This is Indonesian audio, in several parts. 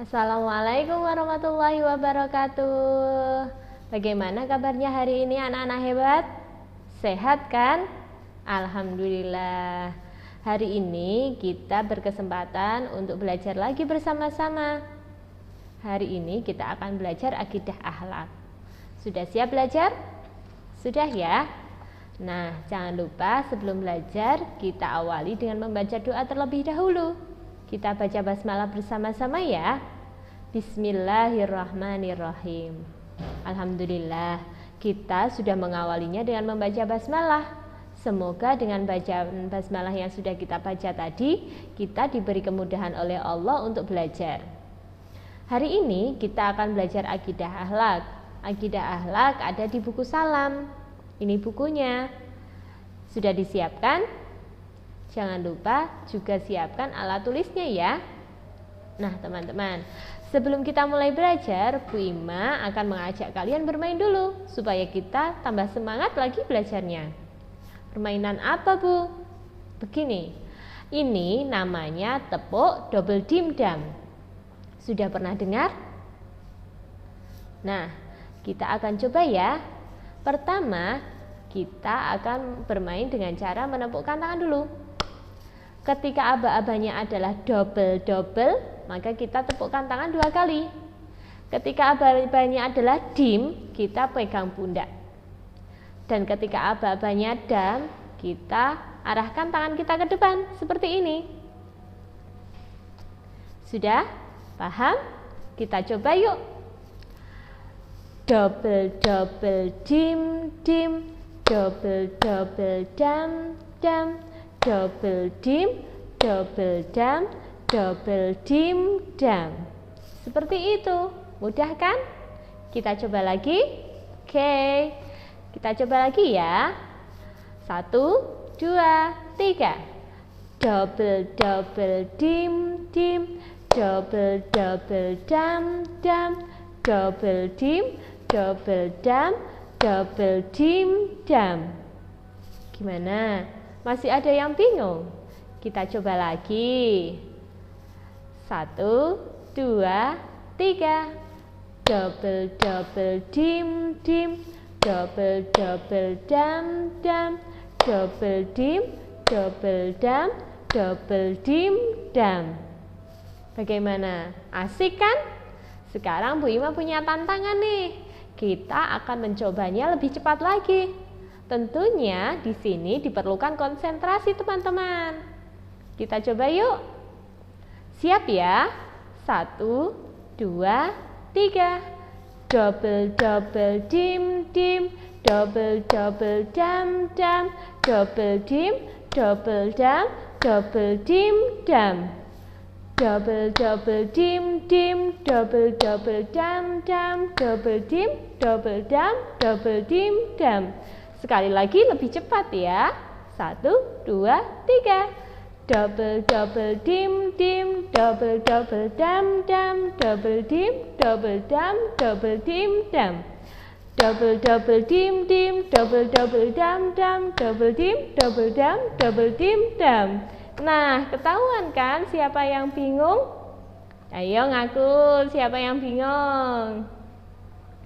Assalamualaikum warahmatullahi wabarakatuh. Bagaimana kabarnya hari ini anak-anak hebat? Sehat kan? Alhamdulillah. Hari ini kita berkesempatan untuk belajar lagi bersama-sama. Hari ini kita akan belajar akidah akhlak. Sudah siap belajar? Sudah ya? Nah, jangan lupa sebelum belajar kita awali dengan membaca doa terlebih dahulu. Kita baca basmalah bersama-sama ya. Bismillahirrahmanirrahim. Alhamdulillah, kita sudah mengawalinya dengan membaca basmalah. Semoga dengan bacaan basmalah yang sudah kita baca tadi, kita diberi kemudahan oleh Allah untuk belajar. Hari ini kita akan belajar akidah akhlak. Akidah akhlak ada di buku Salam. Ini bukunya. Sudah disiapkan? Jangan lupa juga siapkan alat tulisnya ya. Nah teman-teman, sebelum kita mulai belajar, Bu Ima akan mengajak kalian bermain dulu supaya kita tambah semangat lagi belajarnya. Permainan apa Bu? Begini, ini namanya tepuk double dimdam. Sudah pernah dengar? Nah, kita akan coba ya. Pertama, kita akan bermain dengan cara menepukkan tangan dulu. Ketika aba-abanya adalah double-double, maka kita tepukkan tangan 2 kali. Ketika aba-abanya adalah dim, kita pegang pundak. Dan ketika aba-abanya dam, kita arahkan tangan kita ke depan, seperti ini. Sudah? Paham? Kita coba yuk. Double-double dim-dim, double-double dam-dam, double dim, double dam, double dim, dam. Seperti itu. Mudah kan? Kita coba lagi. Oke. Kita coba lagi ya. 1, 2, 3. Double-double dim-dim, double-double dam-dam, double dim, double dam, double dim, dam. Gimana? Masih ada yang bingung? Kita coba lagi. 1, 2, 3. Double-double dim-dim, double-double dam-dam, double dim, double dam, double dim, dam. Bagaimana? Asik kan? Sekarang Bu Ima punya tantangan nih. Kita akan mencobanya lebih cepat lagi. Tentunya di sini diperlukan konsentrasi teman-teman. Kita coba yuk. Siap ya? 1, 2, 3. Double-double dim-dim, double-double dam-dam, double dim, double dam, double dim, dam. Double-double dim-dim, double-double dam-dam, double dim, double dam, double dim, dam. Sekali lagi lebih cepat ya. 1, 2, 3. Double-double dim-dim, double-double dam-dam, double dim, double dam, double dim, dam. Double-double dim-dim, double-double dam-dam, double dim, double dam, double dim, dam. Nah, ketahuan kan siapa yang bingung? Ayo ngaku siapa yang bingung.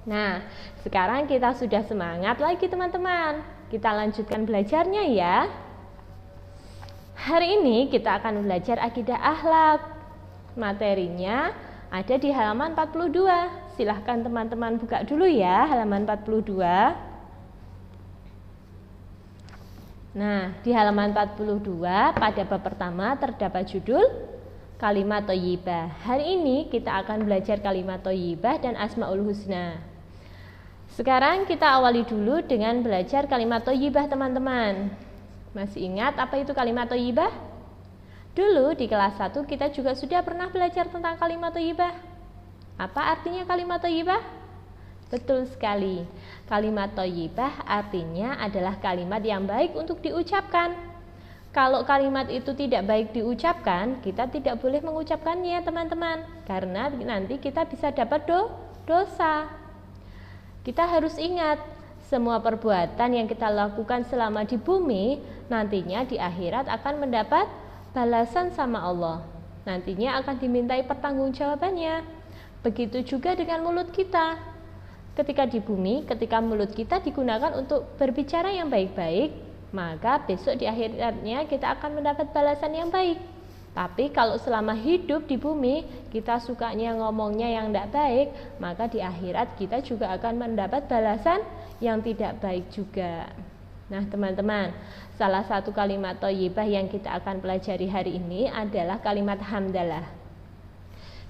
Nah, sekarang kita sudah semangat lagi teman-teman. Kita lanjutkan belajarnya ya. Hari ini kita akan belajar akidah akhlak. Materinya ada di halaman 42. Silahkan teman-teman buka dulu ya halaman 42. Nah, di halaman 42 pada bab pertama terdapat judul kalimat thayyibah. Hari ini kita akan belajar kalimat thayyibah dan asmaul husna. Sekarang kita awali dulu dengan belajar kalimat thayyibah teman-teman. Masih ingat apa itu kalimat thayyibah? Dulu di kelas 1 kita juga sudah pernah belajar tentang kalimat thayyibah. Apa artinya kalimat thayyibah? Betul sekali. Kalimat thayyibah artinya adalah kalimat yang baik untuk diucapkan. Kalau kalimat itu tidak baik diucapkan, kita tidak boleh mengucapkannya teman-teman. Karena nanti kita bisa dapat dosa. Kita harus ingat, semua perbuatan yang kita lakukan selama di bumi, nantinya di akhirat akan mendapat balasan sama Allah. nantinya akan dimintai pertanggungjawabannya. Begitu juga dengan mulut kita. Ketika di bumi, ketika mulut kita digunakan untuk berbicara yang baik-baik, maka besok di akhiratnya kita akan mendapat balasan yang baik. Tapi kalau selama hidup di bumi kita sukanya ngomongnya yang tidak baik, maka di akhirat kita juga akan mendapat balasan yang tidak baik juga. Nah teman-teman, salah satu kalimat thayyibah yang kita akan pelajari hari ini adalah kalimat hamdalah.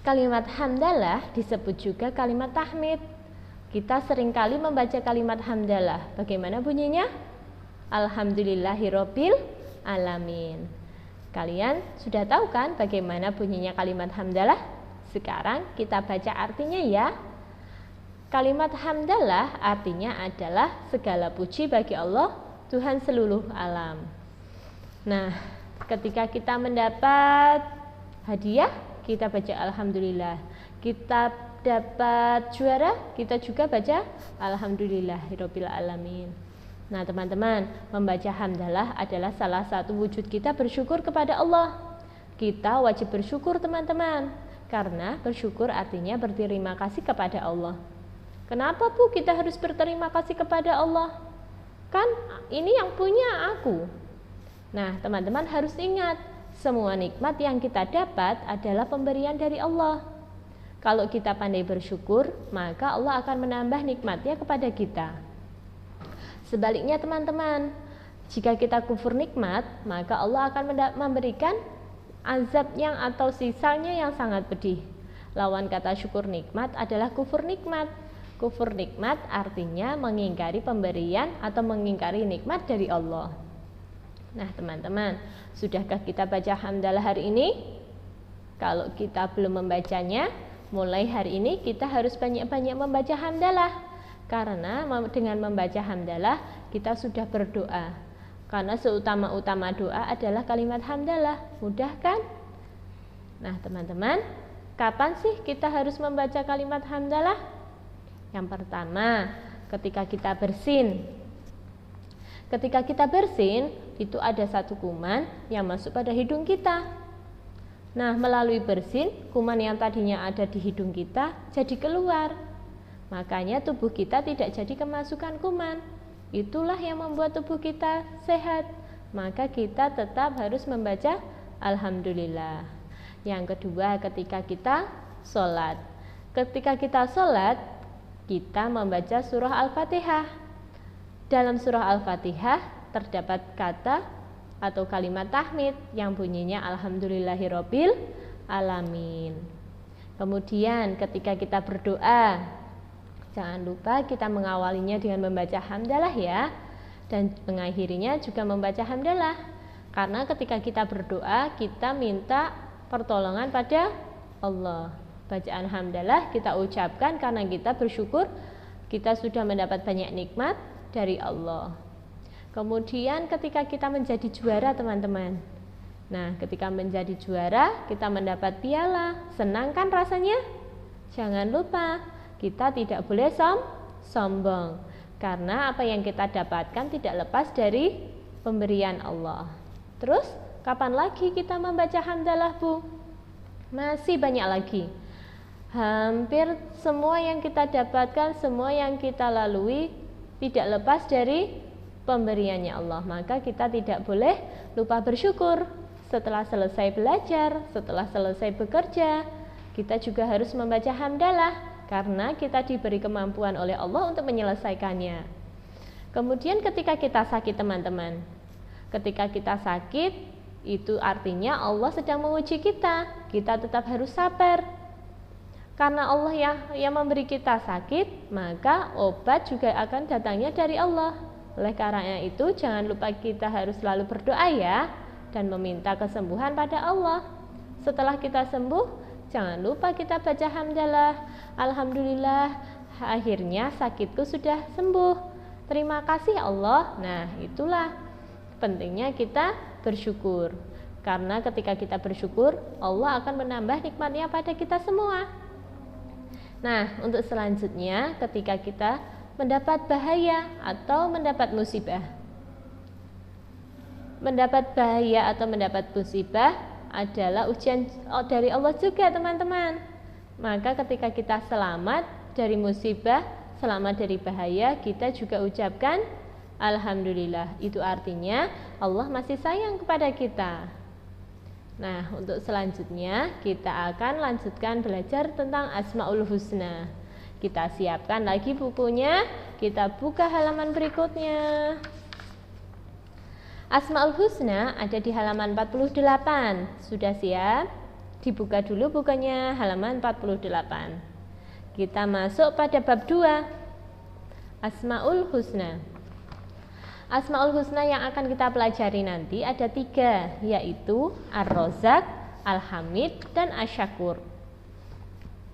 Kalimat hamdalah disebut juga kalimat tahmid. Kita seringkali membaca kalimat hamdalah. Bagaimana bunyinya? Alhamdulillahirabbil alamin. Kalian sudah tahu kan bagaimana bunyinya kalimat hamdalah? Sekarang kita baca artinya ya. Kalimat hamdalah artinya adalah segala puji bagi Allah, Tuhan seluruh alam. Nah, ketika kita mendapat hadiah, kita baca alhamdulillah. Kita dapat juara, kita juga baca alhamdulillahirabbil alamin. Nah teman-teman, membaca hamdalah adalah salah satu wujud kita bersyukur kepada Allah. Kita wajib bersyukur teman-teman, karena bersyukur artinya berterima kasih kepada Allah. Kenapa Bu kita harus berterima kasih kepada Allah? Kan ini yang punya aku. Nah teman-teman harus ingat, semua nikmat yang kita dapat adalah pemberian dari Allah. Kalau kita pandai bersyukur, maka Allah akan menambah nikmatnya kepada kita. Sebaliknya teman-teman, jika kita kufur nikmat, maka Allah akan memberikan azab yang atau sisanya yang sangat pedih. Lawan kata syukur nikmat adalah kufur nikmat. Kufur nikmat artinya mengingkari pemberian atau mengingkari nikmat dari Allah. Nah teman-teman, sudahkah kita baca hamdalah hari ini? Kalau kita belum membacanya, mulai hari ini kita harus banyak-banyak membaca hamdalah. Karena dengan membaca hamdalah kita sudah berdoa. Karena seutama-utama doa adalah kalimat hamdalah. Mudah kan? Nah teman-teman, kapan sih kita harus membaca kalimat hamdalah? Yang pertama, ketika kita bersin. Ketika kita bersin, itu ada satu kuman yang masuk pada hidung kita. Nah, melalui bersin, kuman yang tadinya ada di hidung kita jadi keluar. Makanya tubuh kita tidak jadi kemasukan kuman. Itulah yang membuat tubuh kita sehat. Maka kita tetap harus membaca alhamdulillah. Yang kedua, ketika kita sholat. Ketika kita sholat, kita membaca surah Al-Fatihah. Dalam surah Al-Fatihah terdapat kata atau kalimat tahmid yang bunyinya alhamdulillahirabbil alamin. Kemudian ketika kita berdoa, jangan lupa kita mengawalinya dengan membaca hamdalah ya, dan mengakhirinya juga membaca hamdalah. Karena ketika kita berdoa, kita minta pertolongan pada Allah. Bacaan hamdalah kita ucapkan karena kita bersyukur kita sudah mendapat banyak nikmat dari Allah. Kemudian ketika kita menjadi juara teman-teman. Nah, ketika menjadi juara, kita mendapat piala. Senang kan rasanya? Jangan lupa kita tidak boleh sombong, karena apa yang kita dapatkan tidak lepas dari pemberian Allah. Terus, kapan lagi kita membaca hamdalah Bu? Masih banyak lagi. Hampir semua yang kita dapatkan, semua yang kita lalui tidak lepas dari pemberiannya Allah. Maka kita tidak boleh lupa bersyukur. Setelah selesai belajar, setelah selesai bekerja, kita juga harus membaca hamdalah, karena kita diberi kemampuan oleh Allah untuk menyelesaikannya. Kemudian ketika kita sakit teman-teman, ketika kita sakit itu artinya Allah sedang menguji kita. Kita tetap harus sabar. Karena Allah yang memberi kita sakit, maka obat juga akan datangnya dari Allah. Oleh karena itu jangan lupa kita harus selalu berdoa ya, dan meminta kesembuhan pada Allah. Setelah kita sembuh, jangan lupa kita baca hamdalah. Alhamdulillah, akhirnya sakitku sudah sembuh. Terima kasih Allah. Nah, itulah pentingnya kita bersyukur. Karena ketika kita bersyukur, Allah akan menambah nikmatnya pada kita semua. Nah, untuk selanjutnya ketika kita mendapat bahaya atau mendapat musibah. Mendapat bahaya atau mendapat musibah adalah ujian dari Allah juga, teman-teman. Maka ketika kita selamat dari musibah, selamat dari bahaya, kita juga ucapkan alhamdulillah. Itu artinya Allah masih sayang kepada kita. Nah, untuk selanjutnya kita akan lanjutkan belajar tentang Asmaul Husna. Kita siapkan lagi bukunya, kita buka halaman berikutnya. Asmaul Husna ada di halaman 48. Sudah siap? Dibuka dulu bukunya, halaman 48. Kita masuk pada bab 2. Asmaul Husna. Asmaul Husna yang akan kita pelajari nanti ada 3, yaitu Ar-Razzaq, Al-Hamid, dan Asy-Syakur.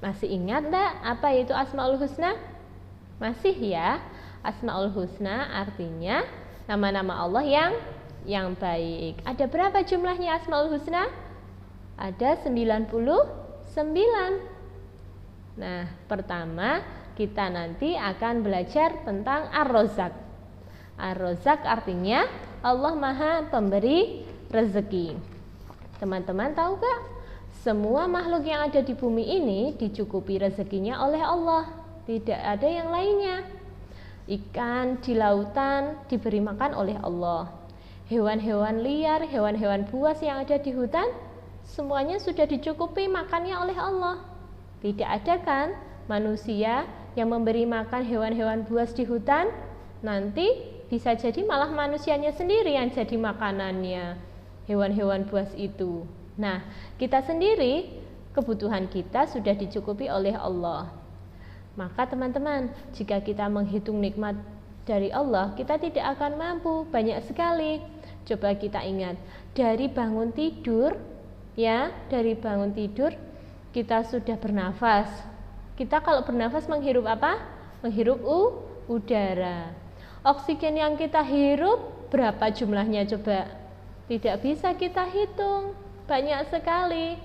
Masih ingat enggak apa itu Asmaul Husna? Masih ya? Asmaul Husna artinya nama-nama Allah yang baik. Ada berapa jumlahnya Asmaul Husna? Ada 99. Nah, pertama kita nanti akan belajar tentang Ar-Razzaq. Ar-Razzaq artinya Allah Maha Pemberi rezeki. Teman-teman tahu gak? Semua makhluk yang ada di bumi ini dicukupi rezekinya oleh Allah. Tidak ada yang lainnya. Ikan di lautan diberi makan oleh Allah. Hewan-hewan liar, hewan-hewan buas yang ada di hutan, semuanya sudah dicukupi makannya oleh Allah. Tidak ada kan manusia yang memberi makan hewan-hewan buas di hutan? Nanti bisa jadi malah manusianya sendiri yang jadi makanannya hewan-hewan buas itu. Nah, kita sendiri kebutuhan kita sudah dicukupi oleh Allah. Maka teman-teman, jika kita menghitung nikmat dari Allah, kita tidak akan mampu, banyak sekali. Coba kita ingat, dari bangun tidur kita sudah bernafas. Kita kalau bernafas menghirup apa? Menghirup udara. Oksigen yang kita hirup berapa jumlahnya coba? Tidak bisa kita hitung, banyak sekali.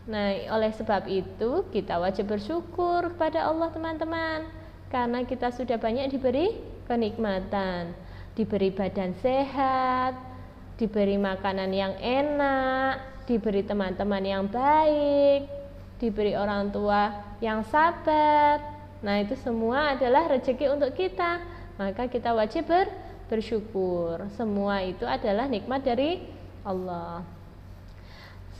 Nah, oleh sebab itu kita wajib bersyukur kepada Allah, teman-teman, karena kita sudah banyak diberi kenikmatan, diberi badan sehat, diberi makanan yang enak, diberi teman-teman yang baik, diberi orang tua yang sabar. Nah, itu semua adalah rezeki untuk kita. Maka kita wajib bersyukur. Semua itu adalah nikmat dari Allah.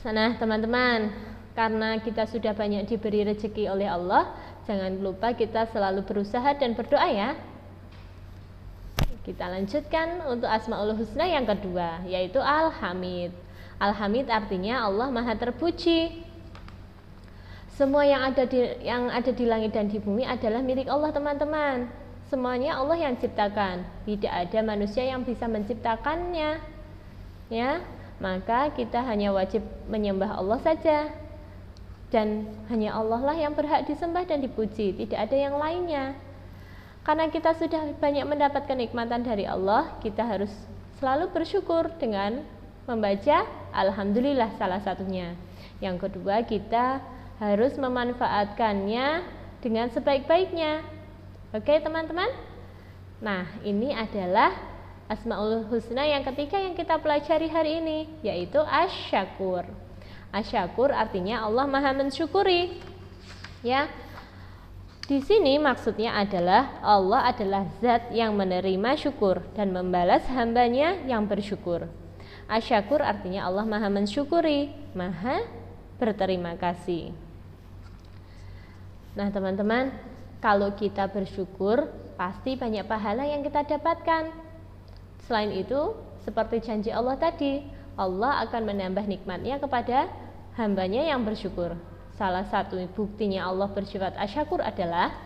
Nah, teman-teman, karena kita sudah banyak diberi rezeki oleh Allah, jangan lupa kita selalu berusaha dan berdoa ya. Kita lanjutkan untuk Asmaul Husna yang kedua, yaitu Al-Hamid. Al-Hamid artinya Allah Maha Terpuji. Semua yang ada di langit dan di bumi adalah milik Allah, teman-teman. Semuanya Allah yang ciptakan, tidak ada manusia yang bisa menciptakannya. Ya, maka kita hanya wajib menyembah Allah saja. Dan hanya Allah lah yang berhak disembah dan dipuji, tidak ada yang lainnya. Karena kita sudah banyak mendapatkan kenikmatan dari Allah, kita harus selalu bersyukur dengan membaca alhamdulillah salah satunya. Yang kedua, kita harus memanfaatkannya dengan sebaik-baiknya. Oke, teman-teman. Nah, ini adalah Asmaul Husna yang ketiga yang kita pelajari hari ini, yaitu Asy-Syakur. Asy-Syakur artinya Allah Maha mensyukuri. Ya. Di sini maksudnya adalah Allah adalah zat yang menerima syukur dan membalas hambanya yang bersyukur. Asy-Syakur artinya Allah Maha mensyukuri, Maha berterima kasih. Nah, teman-teman, kalau kita bersyukur, pasti banyak pahala yang kita dapatkan. Selain itu, seperti janji Allah tadi, Allah akan menambah nikmatnya kepada hambanya yang bersyukur. Salah satu buktinya Allah bersifat asy-syakur adalah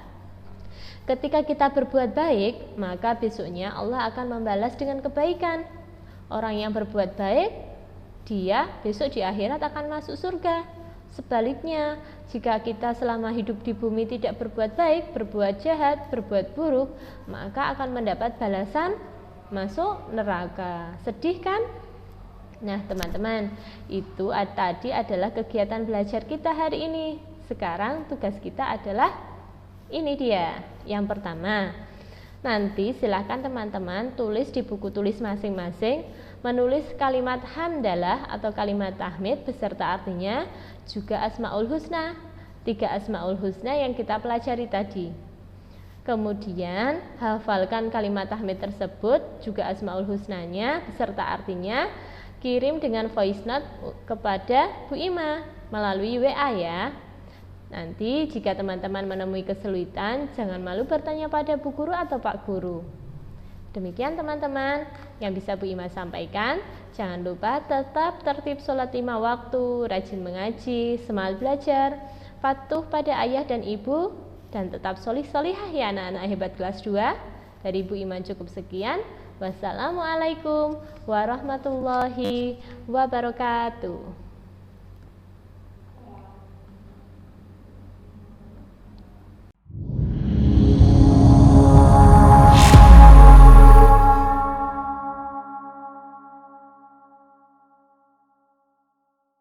ketika kita berbuat baik, maka besoknya Allah akan membalas dengan kebaikan. Orang yang berbuat baik, dia besok di akhirat akan masuk surga. Sebaliknya, jika kita selama hidup di bumi tidak berbuat baik, berbuat jahat, berbuat buruk, maka akan mendapat balasan masuk neraka. Sedih kan? Nah, teman-teman, itu tadi adalah kegiatan belajar kita hari ini. Sekarang tugas kita adalah ini dia. Yang pertama, nanti silakan teman-teman tulis di buku tulis masing-masing menulis kalimat hamdalah atau kalimat tahmid beserta artinya, juga Asmaul Husna. 3 Asmaul Husna yang kita pelajari tadi. Kemudian hafalkan kalimat tahmid tersebut, juga Asmaul Husnanya beserta artinya, kirim dengan voice note kepada Bu Ima melalui WA ya. Nanti jika teman-teman menemui kesulitan, jangan malu bertanya pada Bu Guru atau Pak Guru. Demikian teman-teman yang bisa Bu Ima sampaikan. Jangan lupa tetap tertib sholat 5 waktu, rajin mengaji, semangat belajar, patuh pada ayah dan ibu, dan tetap solih-solihah ya anak-anak hebat kelas 2. Dari Bu Ima cukup sekian. Wassalamualaikum warahmatullahi wabarakatuh.